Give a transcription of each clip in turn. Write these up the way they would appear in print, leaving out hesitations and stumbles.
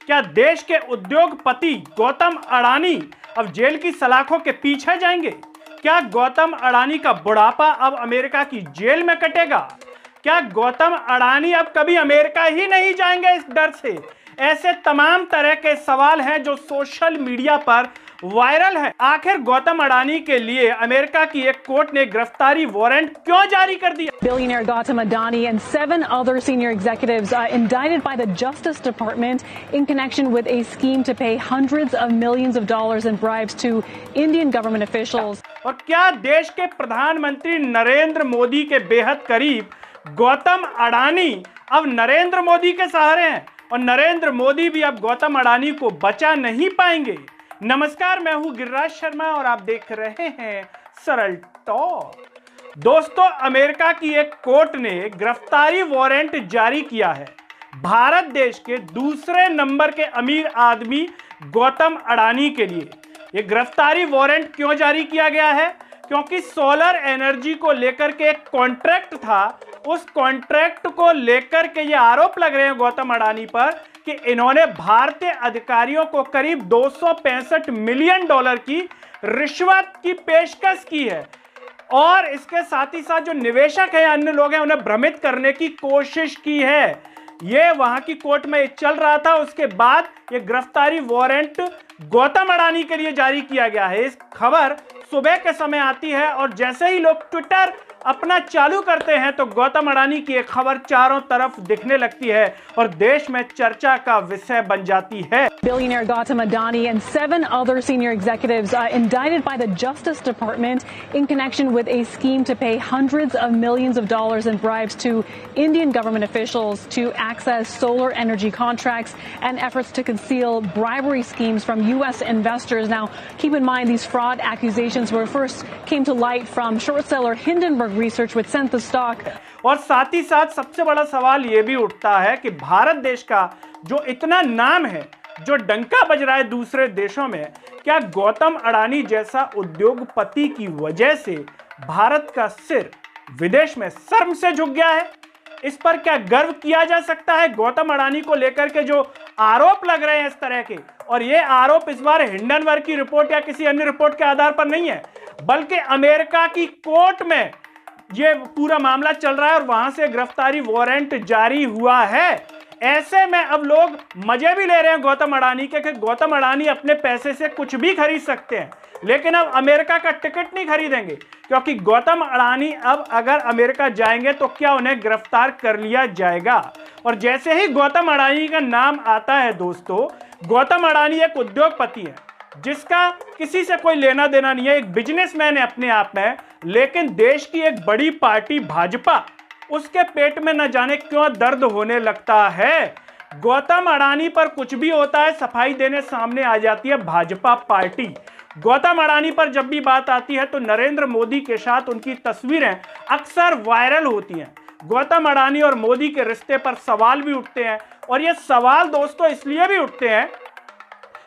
क्या देश के उद्योगपति गौतम अडानी अब जेल की सलाखों के पीछे जाएंगे? क्या गौतम अडानी का बुढ़ापा अब अमेरिका की जेल में कटेगा? क्या गौतम अडानी अब कभी अमेरिका ही नहीं जाएंगे इस डर से? ऐसे तमाम तरह के सवाल हैं जो सोशल मीडिया पर वायरल हैं। आखिर गौतम अडानी के लिए अमेरिका की एक कोर्ट ने गिरफ्तारी वारंट क्यों जारी कर दिया? Billionaire Gautam Adani and 7 other senior executives indicted by the Justice Department in connection with a scheme to pay hundreds of millions of dollars in bribes to Indian government officials. और क्या देश के प्रधानमंत्री नरेंद्र मोदी के बेहद करीब गौतम अडानी अब नरेंद्र मोदी के सहारे हैं और नरेंद्र मोदी भी अब गौतम अडानी को बचा नहीं पाएंगे? नमस्कार, मैं हूं गिरिराज शर्मा और आप देख रहे हैं सरल टॉक। दोस्तों, अमेरिका की एक कोर्ट ने गिरफ्तारी वारंट जारी किया है भारत देश के दूसरे नंबर के अमीर आदमी गौतम अडानी के लिए। यह गिरफ्तारी वारंट क्यों जारी किया गया है? क्योंकि सोलर एनर्जी को लेकर के एक कॉन्ट्रैक्ट था, उस कॉन्ट्रैक्ट को लेकर के ये आरोप लग रहे हैं गौतम अडानी पर कि इन्होंने भारतीय अधिकारियों को करीब 265 मिलियन डॉलर की रिश्वत की पेशकश की है और इसके साथ ही साथ जो निवेशक हैं, अन्य लोग हैं, उन्हें भ्रमित करने की कोशिश की है। ये वहां की कोर्ट में चल रहा था। उसके बाद ये गिरफ्तारी वारंट गौतम अडानी के लिए जारी किया गया है। इस खबर सुबह के समय आती है और जैसे ही लोग ट्विटर अपना चालू करते हैं तो गौतम अडानी की एक खबर चारों तरफ दिखने लगती है और देश में चर्चा का विषय बन जाती है। Billionaire Gautam Adani and 7 other senior executives indicted by the Justice Department in connection with a scheme to pay hundreds of millions of dollars in bribes to Indian government officials to access solar energy contracts and efforts to conceal bribery schemes from U.S. investors. Now, keep in mind these fraud accusations were first came to light from short seller Hindenburg Research, which sent the stock. और साथ ही साथ सबसे बड़ा सवाल यह भी उठता है कि भारत देश का जो इतना नाम है, जो डंका बज रहा है दूसरे देशों में, क्या गौतम अडानी जैसा उद्योगपति की वजह से भारत का सिर विदेश में शर्म से झुक गया है? इस पर क्या गर्व किया जा सकता है? गौतम अडानी को लेकर के जो आरोप लग रहे हैं इस तरह के, और ये आरोप इस बार हिंडनबर्ग की रिपोर्ट या किसी अन्य रिपोर्ट के आधार पर नहीं है, बल्कि अमेरिका की कोर्ट में ये पूरा मामला चल रहा है और वहां से गिरफ्तारी वारंट जारी हुआ है। ऐसे में अब लोग मजे भी ले रहे हैं गौतम अडानी के कि गौतम अडानी अपने पैसे से कुछ भी खरीद सकते हैं, लेकिन अब अमेरिका का टिकट नहीं खरीदेंगे, क्योंकि गौतम अडानी अब अगर अमेरिका जाएंगे तो क्या उन्हें गिरफ्तार कर लिया जाएगा। और जैसे ही गौतम अडानी का नाम आता है दोस्तों, गौतम अडानी एक उद्योगपति है जिसका किसी से कोई लेना देना नहीं है, एक बिजनेसमैन है अपने आप में, लेकिन देश की एक बड़ी पार्टी भाजपा, उसके पेट में न जाने क्यों दर्द होने लगता है। गौतम अडानी पर कुछ भी होता है, सफाई देने सामने आ जाती है भाजपा पार्टी। गौतम अडानी पर जब भी बात आती है तो नरेंद्र मोदी के साथ उनकी तस्वीरें अक्सर वायरल होती हैं। गौतम अडानी और मोदी के रिश्ते पर सवाल भी उठते हैं और ये सवाल दोस्तों इसलिए भी उठते हैं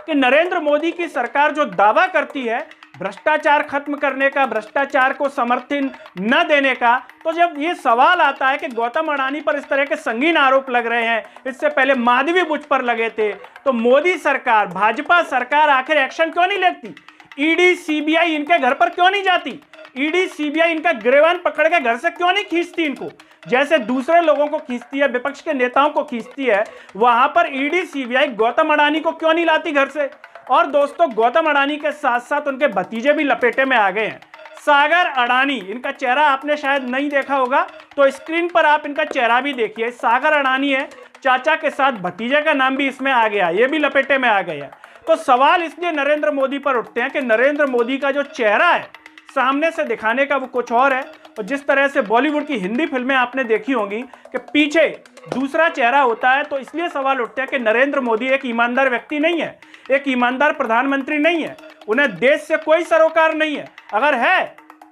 कि नरेंद्र मोदी की सरकार जो दावा करती है भ्रष्टाचार खत्म करने का, भ्रष्टाचार को समर्थन न देने का, तो जब ये सवाल आता है कि गौतम अडानी पर इस तरह के संगीन आरोप लग रहे हैं, इससे पहले माधवी बुच पर लगे थे, तो मोदी सरकार, भाजपा सरकार आखिर एक्शन क्यों नहीं लेती? ईडी सीबीआई इनके घर पर क्यों नहीं जाती? ईडी सीबीआई इनका गिरबान पकड़ के घर से क्यों नहीं खींचती इनको, जैसे दूसरे लोगों को खींचती है, विपक्ष के नेताओं को खींचती है? वहां पर ईडी सीबीआई गौतम अडानी को क्यों नहीं लाती घर से? और दोस्तों, गौतम अडानी के साथ साथ उनके भतीजे भी लपेटे में आ गए हैं। सागर अडानी, इनका चेहरा आपने शायद नहीं देखा होगा, तो स्क्रीन पर आप इनका चेहरा भी देखिए। सागर अडानी है, चाचा के साथ भतीजे का नाम भी इसमें आ गया, ये भी लपेटे में आ गए हैं। तो सवाल इसलिए नरेंद्र मोदी पर उठते हैं कि नरेंद्र मोदी का जो चेहरा है सामने से दिखाने का वो कुछ और है, और जिस तरह से बॉलीवुड की हिंदी फिल्में आपने देखी होंगी कि पीछे दूसरा चेहरा होता है, तो इसलिए सवाल उठते हैं कि नरेंद्र मोदी एक ईमानदार व्यक्ति नहीं है, एक ईमानदार प्रधानमंत्री नहीं है, उन्हें देश से कोई सरोकार नहीं है। अगर है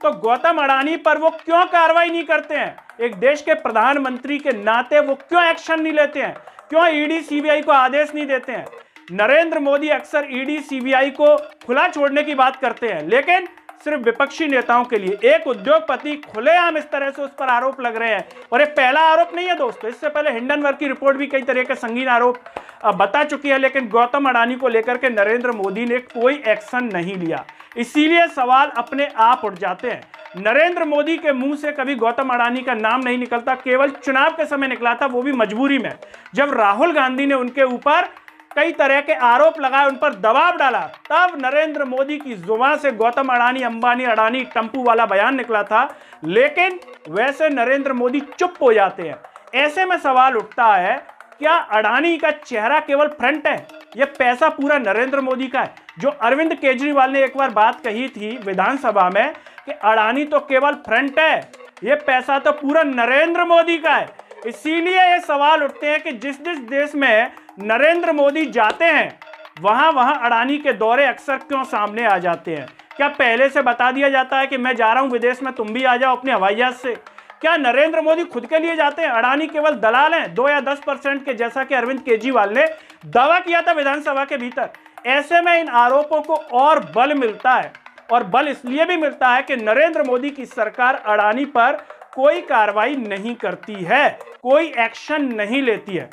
तो गौतम अडानी पर वो क्यों कार्रवाई नहीं करते हैं? एक देश के प्रधानमंत्री के नाते वो क्यों एक्शन नहीं लेते हैं? क्यों ईडी सीबीआई को आदेश नहीं देते हैं? नरेंद्र मोदी अक्सर ईडी सीबीआई को खुला छोड़ने की बात करते हैं, लेकिन सिर्फ विपक्षी नेताओं के लिए। एक उद्योगपति खुलेआम इस तरह से उस पर आरोप लग रहे हैं, और ये पहला आरोप नहीं है दोस्तों, इससे पहले हिंडनबर्ग की रिपोर्ट भी कई तरह के संगीन आरोप बता चुकी है, लेकिन गौतम अडानी को लेकर के नरेंद्र मोदी ने कोई एक्शन नहीं लिया। इसीलिए सवाल अपने आप उठ जाते हैं। नरेंद्र मोदी के मुंह से कभी गौतम अडानी का नाम नहीं निकलता, केवल चुनाव के समय निकला था, वो भी मजबूरी में, जब राहुल गांधी ने उनके ऊपर कई तरह के आरोप लगाए, उन पर दबाव डाला, तब नरेंद्र मोदी की जुबान से गौतम अडानी, अंबानी, अडानी, टंपू वाला बयान निकला था। लेकिन वैसे नरेंद्र मोदी चुप हो जाते हैं। ऐसे में सवाल उठता है, क्या अडानी का चेहरा केवल फ्रंट है? यह पैसा पूरा नरेंद्र मोदी का है? जो अरविंद केजरीवाल ने एक बार बात कही थी विधानसभा में कि अडानी तो केवल फ्रंट है, यह पैसा तो पूरा नरेंद्र मोदी का है। इसीलिए ये सवाल उठते हैं कि जिस जिस देश में नरेंद्र मोदी जाते हैं, वहां अडानी के दौरे अक्सर क्यों सामने आ जाते हैं? क्या पहले से बता दिया जाता है कि मैं जा रहा हूं विदेश में, तुम भी आ जाओ अपने हवाई जहाज से? क्या नरेंद्र मोदी खुद के लिए जाते हैं? अडानी केवल दलाल हैं 2 या 10% के, जैसा कि अरविंद केजरीवाल ने दावा किया था विधानसभा के भीतर। ऐसे में इन आरोपों को और बल मिलता है, और बल इसलिए भी मिलता है कि नरेंद्र मोदी की सरकार अडानी पर कोई कार्रवाई नहीं करती है, कोई एक्शन नहीं लेती है।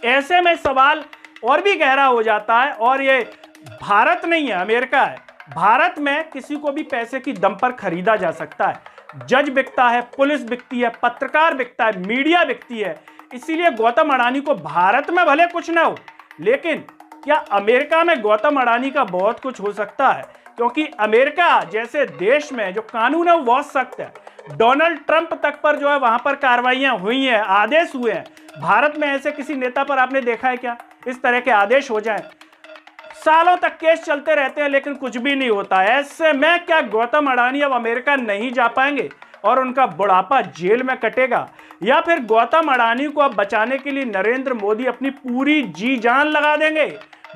ऐसे में सवाल और भी गहरा हो जाता है, और ये भारत नहीं है, अमेरिका है। भारत में किसी को भी पैसे की दम पर खरीदा जा सकता है। जज बिकता है, पुलिस बिकती है, पत्रकार बिकता है, मीडिया बिकती है। इसीलिए गौतम अडानी को भारत में भले कुछ ना हो, लेकिन क्या अमेरिका में गौतम अडानी का बहुत कुछ हो सकता है? क्योंकि अमेरिका जैसे देश में जो कानून है वो बहुत सख्त है। डोनाल्ड ट्रंप तक पर जो है वहां पर कार्रवाइयां हुई हैं, आदेश हुए हैं। भारत में ऐसे किसी नेता पर आपने देखा है क्या इस तरह के आदेश हो जाएं? सालों तक केस चलते रहते हैं, लेकिन कुछ भी नहीं होता। ऐसे में क्या गौतम अडानी अब अमेरिका नहीं जा पाएंगे और उनका बुढ़ापा जेल में कटेगा? या फिर गौतम अडानी को अब बचाने के लिए नरेंद्र मोदी अपनी पूरी जी जान लगा देंगे?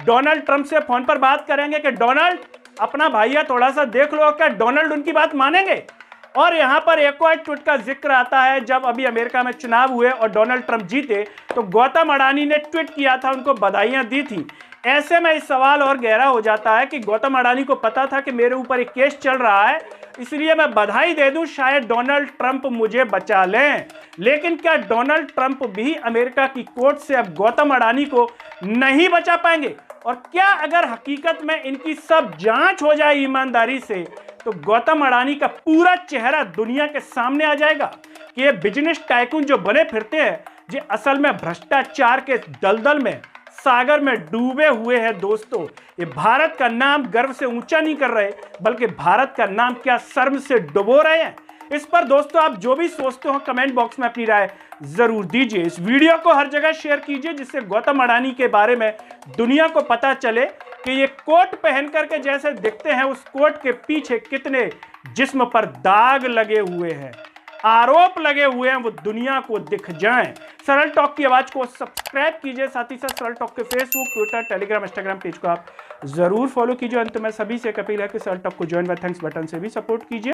डोनाल्ड ट्रंप से फोन पर बात करेंगे कि डोनाल्ड अपना भैया थोड़ा सा देख लो, क्या डोनाल्ड उनकी बात मानेंगे? और यहां पर एक और ट्वीट का जिक्र आता है, जब अभी अमेरिका में चुनाव हुए और डोनाल्ड ट्रंप जीते तो गौतम अडानी ने ट्वीट किया था, उनको बधाइयां दी थी। ऐसे में इस सवाल और गहरा हो जाता है कि गौतम अडानी को पता था कि मेरे ऊपर एक केस चल रहा है, इसलिए मैं बधाई दे दूं, शायद डोनाल्ड ट्रंप मुझे बचा लें। लेकिन क्या डोनाल्ड ट्रंप भी अमेरिका की कोर्ट से अब गौतम अडानी को नहीं बचा पाएंगे? और क्या अगर हकीकत में इनकी सब जांच हो जाए ईमानदारी से, तो गौतम अडानी का पूरा चेहरा दुनिया के सामने आ जाएगा कि ये बिजनेस टाइकून जो बने फिरते हैं, ये असल में भ्रष्टाचार के दलदल में, सागर में डूबे हुए हैं। दोस्तों, ये भारत का नाम गर्व से ऊंचा नहीं कर रहे, बल्कि भारत का नाम क्या शर्म से डुबो रहे हैं। इस पर दोस्तों आप जो भी सोचते हो कमेंट बॉक्स में अपनी राय जरूर दीजिए। इस वीडियो को हर जगह शेयर कीजिए, जिससे गौतम अडानी के बारे में दुनिया को पता चले कि ये कोट पहन करके जैसे दिखते हैं, उस कोट के पीछे कितने जिस्म पर दाग लगे हुए हैं, आरोप लगे हुए हैं, वो दुनिया को दिख जाएं। सरल टॉक की आवाज को सब्सक्राइब कीजिए, साथ ही साथ सरल टॉक के Facebook, Twitter, Telegram, Instagram page को आप जरूर फॉलो कीजिए। अंत में सभी से अपील है कि सरल टॉक को ज्वाइन बाय थैंक्स बटन से भी सपोर्ट कीजिए।